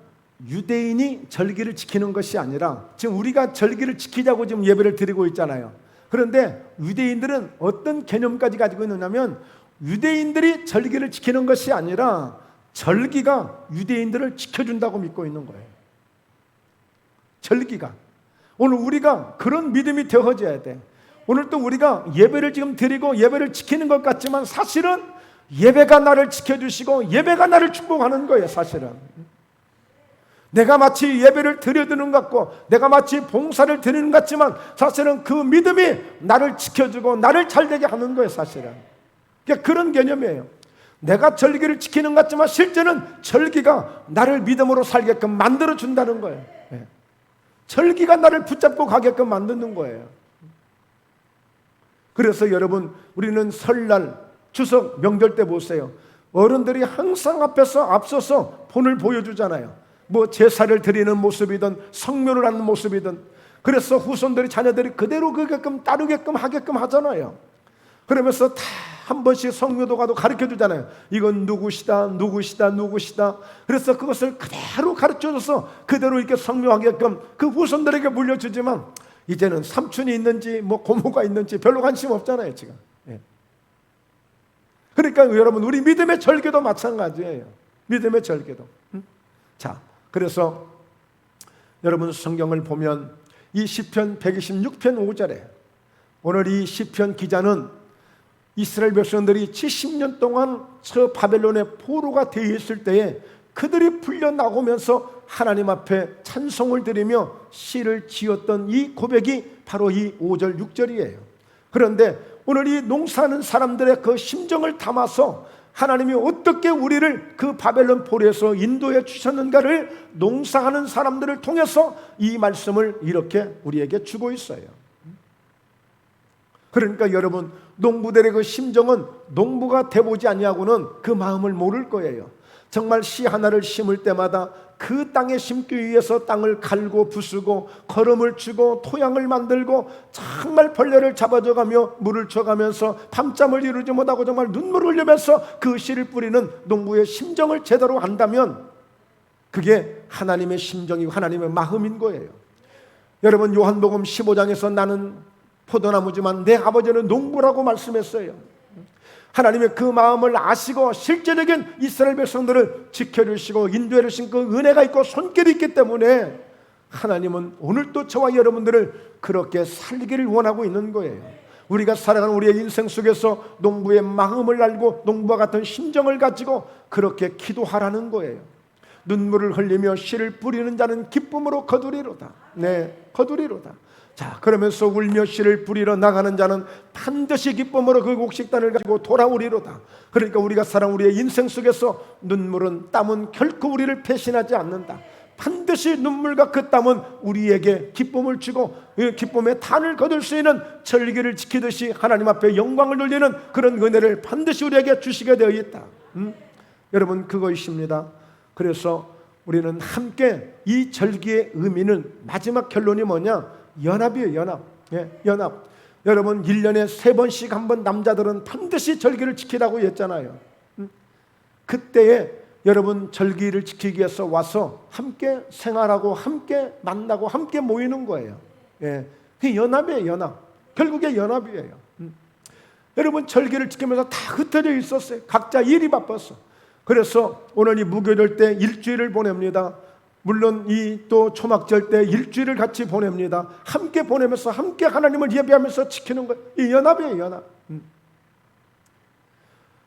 유대인이 절기를 지키는 것이 아니라, 지금 우리가 절기를 지키자고 지금 예배를 드리고 있잖아요. 그런데 유대인들은 어떤 개념까지 가지고 있느냐면, 유대인들이 절기를 지키는 것이 아니라 절기가 유대인들을 지켜준다고 믿고 있는 거예요. 절기가. 오늘 우리가 그런 믿음이 되어져야 돼. 오늘 또 우리가 예배를 지금 드리고 예배를 지키는 것 같지만 사실은 예배가 나를 지켜주시고 예배가 나를 축복하는 거예요. 사실은 내가 마치 예배를 드려드는 것 같고 내가 마치 봉사를 드리는 것 같지만 사실은 그 믿음이 나를 지켜주고 나를 잘되게 하는 거예요. 사실은 그런 개념이에요. 내가 절기를 지키는 것 같지만 실제는 절기가 나를 믿음으로 살게끔 만들어준다는 거예요. 절기가 나를 붙잡고 가게끔 만드는 거예요. 그래서 여러분, 우리는 설날, 추석, 명절 때 보세요. 어른들이 항상 앞서서 본을 보여주잖아요. 뭐 제사를 드리는 모습이든 성묘를 하는 모습이든. 그래서 후손들이, 자녀들이 그대로 그게끔 따르게끔 하게끔 하잖아요. 그러면서 다 한 번씩 성묘도 가도 가르쳐 주잖아요. 이건 누구시다. 그래서 그것을 그대로 가르쳐줘서 그대로 이렇게 성묘하게끔 그 후손들에게 물려주지만 이제는 삼촌이 있는지 뭐 고모가 있는지 별로 관심 없잖아요 지금. 그러니까 여러분, 우리 믿음의 절기도 마찬가지예요. 믿음의 절기도. 자, 그래서 여러분, 성경을 보면 이 시편 126편 5절에 오늘 이 시편 기자는 이스라엘 백성들이 70년 동안 저 바벨론의 포로가 되어 있을 때에 그들이 풀려나오면서 하나님 앞에 찬송을 드리며 시를 지었던 이 고백이 바로 이 5절 6절이에요. 그런데 오늘 이 농사하는 사람들의 그 심정을 담아서 하나님이 어떻게 우리를 그 바벨론 포로에서 인도해 주셨는가를 농사하는 사람들을 통해서 이 말씀을 이렇게 우리에게 주고 있어요. 그러니까 여러분, 농부들의 그 심정은 농부가 돼보지 아니하고는 그 마음을 모를 거예요. 정말 씨 하나를 심을 때마다 그 땅에 심기 위해서 땅을 갈고 부수고 거름을 주고 토양을 만들고 정말 벌레를 잡아줘가며 물을 줘가면서 밤잠을 이루지 못하고 정말 눈물을 흘리면서 그 씨를 뿌리는 농부의 심정을 제대로 안다면 그게 하나님의 심정이고 하나님의 마음인 거예요. 여러분, 요한복음 15장에서 나는 포도나무지만 내 아버지는 농부라고 말씀했어요. 하나님의 그 마음을 아시고 실제적인 이스라엘 백성들을 지켜주시고 인도해 주신 그 은혜가 있고 손길이 있기 때문에 하나님은 오늘도 저와 여러분들을 그렇게 살기를 원하고 있는 거예요. 우리가 살아가는 우리의 인생 속에서 농부의 마음을 알고 농부와 같은 심정을 가지고 그렇게 기도하라는 거예요. 눈물을 흘리며 씨를 뿌리는 자는 기쁨으로 거두리로다. 네, 거두리로다. 자, 그러면서 울며 씨를 뿌리러 나가는 자는 반드시 기쁨으로 그 곡식단을 가지고 돌아오리로다. 그러니까 우리가 살아온 우리의 인생 속에서 눈물은, 땀은 결코 우리를 배신하지 않는다. 반드시 눈물과 그 땀은 우리에게 기쁨을 주고 기쁨의 단을 거둘 수 있는 절기를 지키듯이 하나님 앞에 영광을 돌리는 그런 은혜를 반드시 우리에게 주시게 되어 있다. 여러분, 그것입니다. 그래서 우리는 함께 이 절기의 의미는 마지막 결론이 뭐냐? 연합이에요. 연합. 예, 연합. 여러분, 1년에 3번씩 한 번 남자들은 반드시 절기를 지키라고 했잖아요. 그때에 여러분 절기를 지키기 위해서 와서 함께 생활하고 함께 만나고 함께 모이는 거예요. 예, 그 연합이에요. 연합. 결국에 연합이에요. 여러분, 절기를 지키면서 다 흩어져 있었어요. 각자 일이 바빴어. 그래서 오늘 이 무교절 때 일주일을 보냅니다. 물론 이 또 초막절 때 일주일을 같이 보냅니다. 함께 보내면서 함께 하나님을 예배하면서 지키는 거예요. 이 연합이에요. 연합.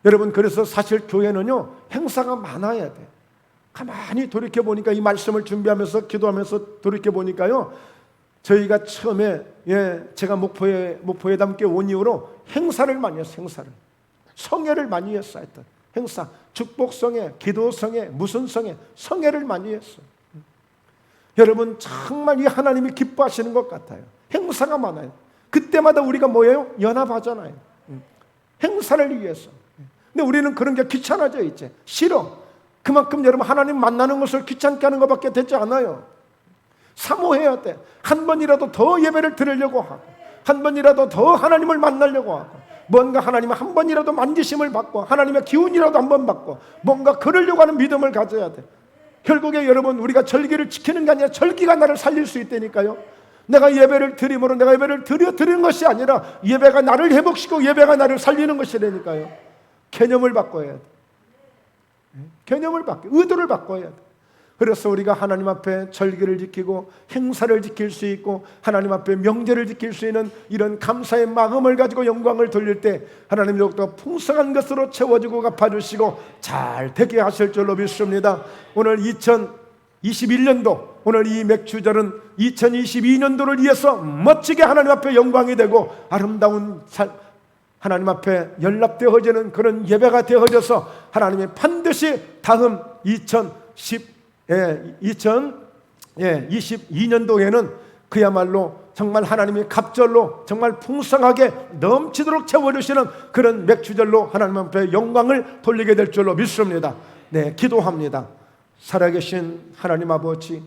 여러분, 그래서 사실 교회는요 행사가 많아야 돼. 가만히 돌이켜보니까 이 말씀을 준비하면서 기도하면서 돌이켜보니까요, 저희가 처음에 제가 목포에 담게 온 이후로 행사를 많이 했어요. 행사를, 성회를 많이 했어요. 행사, 축복성회, 기도성회, 무슨 성회, 성회를 많이 했어요. 여러분, 정말 이 하나님이 기뻐하시는 것 같아요. 행사가 많아요. 그때마다 우리가 뭐예요? 연합하잖아요. 행사를 위해서. 근데 우리는 그런 게 귀찮아져 이제. 싫어. 그만큼 여러분, 하나님 만나는 것을 귀찮게 하는 것밖에 되지 않아요. 사모해야 돼. 한 번이라도 더 예배를 드리려고 하고, 한 번이라도 더 하나님을 만나려고 하고, 뭔가 하나님의 한 번이라도 만지심을 받고 하나님의 기운이라도 한 번 받고 뭔가 그러려고 하는 믿음을 가져야 돼. 결국에 여러분, 우리가 절기를 지키는 게 아니라 절기가 나를 살릴 수 있다니까요. 내가 예배를 드림으로 내가 예배를 드리는 것이 아니라 예배가 나를 회복시키고 예배가 나를 살리는 것이라니까요. 개념을 바꿔야 돼. 개념을 바꿔, 의도를 바꿔야 돼. 그래서 우리가 하나님 앞에 절기를 지키고 행사를 지킬 수 있고 하나님 앞에 명제를 지킬 수 있는 이런 감사의 마음을 가지고 영광을 돌릴 때 하나님이 더욱더 풍성한 것으로 채워주고 갚아주시고 잘 되게 하실 줄로 믿습니다. 오늘 2021년도 오늘 이 맥주절은 2022년도를 위해서 멋지게 하나님 앞에 영광이 되고 아름다운 하나님 앞에 연락되어지는 그런 예배가 되어져서 하나님이 반드시 다음 2022년도에는 그야말로 정말 하나님이 갑절로 정말 풍성하게 넘치도록 채워주시는 그런 맥주절로 하나님 앞에 영광을 돌리게 될 줄로 믿습니다. 네, 기도합니다. 살아계신 하나님 아버지,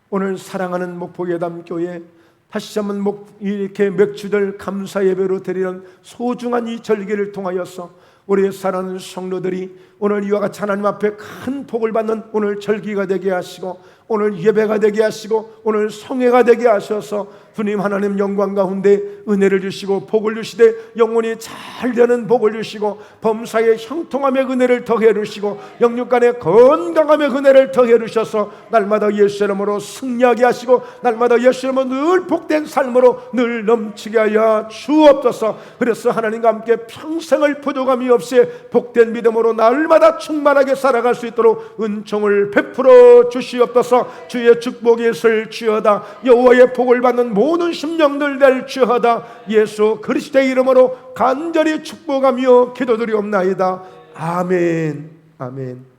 오늘 사랑하는 목포예담교회 다시 한번 이렇게 맥주절 감사 예배로 드리는 소중한 이 절기를 통하여서 우리의 사랑하는 성도들이 오늘 이와 같이 하나님 앞에 큰 복을 받는 오늘 절기가 되게 하시고 오늘 예배가 되게 하시고 오늘 성회가 되게 하셔서 주님 하나님 영광 가운데 은혜를 주시고 복을 주시되 영혼이 잘 되는 복을 주시고 범사의 형통함의 은혜를 더해 주시고 영육간의 건강함의 은혜를 더해 주셔서 날마다 예수 이름으로 승리하게 하시고 날마다 예수 이름으로 늘 복된 삶으로 늘 넘치게 하여 주옵소서. 그래서 하나님과 함께 평생을 부족함이 없이 복된 믿음으로 날마다 충만하게 살아갈 수 있도록 은총을 베풀어 주시옵소서. 주의 축복이 있을지어다. 여호와의 복을 받는 모든 심령들 될지어다. 예수 그리스도의 이름으로 간절히 축복하며 기도드리옵나이다. 아멘. 아멘.